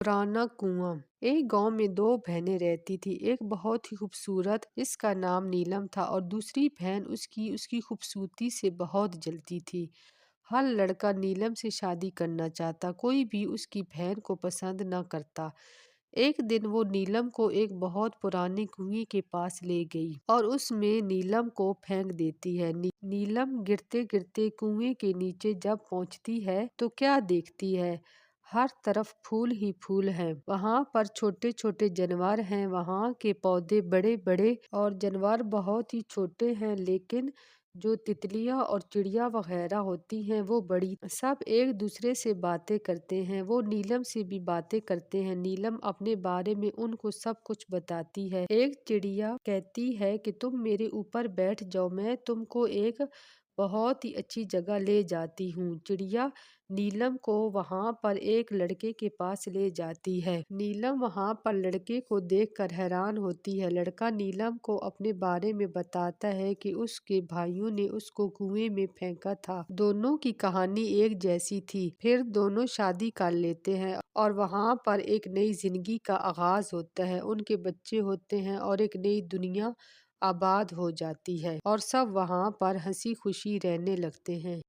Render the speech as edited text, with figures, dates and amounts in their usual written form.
पुराना कुआं। एक गांव में दो बहनें रहती थी। एक बहुत ही खूबसूरत जिसका नाम नीलम था और दूसरी बहन उसकी उसकी खूबसूरती से बहुत जलती थी। हर लड़का नीलम से शादी करना चाहता, कोई भी उसकी बहन को पसंद न करता। एक दिन वो नीलम को एक बहुत पुराने कुएं के पास ले गई और उसमें नीलम को फेंक देती है। नीलम गिरते गिरते कुएं के नीचे जब पहुंचती है तो क्या देखती है, हर तरफ फूल ही फूल हैं। वहाँ पर छोटे छोटे जानवर हैं, वहाँ के पौधे बड़े बड़े और जानवर बहुत ही छोटे हैं, लेकिन जो तितलियां और चिड़िया वगैरह होती हैं वो बड़ी। सब एक दूसरे से बातें करते हैं, वो नीलम से भी बातें करते हैं। नीलम अपने बारे में उनको सब कुछ बताती है। एक चिड़िया कहती है कि तुम मेरे ऊपर बैठ जाओ, मैं तुमको एक बहुत ही अच्छी जगह ले जाती हूँ। चिड़िया नीलम को वहाँ पर एक लड़के के पास ले जाती है। नीलम वहाँ पर लड़के को देखकर हैरान होती है। लड़का नीलम को अपने बारे में बताता है कि उसके भाइयों ने उसको कुएं में फेंका था। दोनों की कहानी एक जैसी थी। फिर दोनों शादी कर लेते हैं और वहाँ पर एक नई जिंदगी का आगाज होता है। उनके बच्चे होते हैं और एक नई दुनिया आबाद हो जाती है और सब वहाँ पर हंसी खुशी रहने लगते हैं।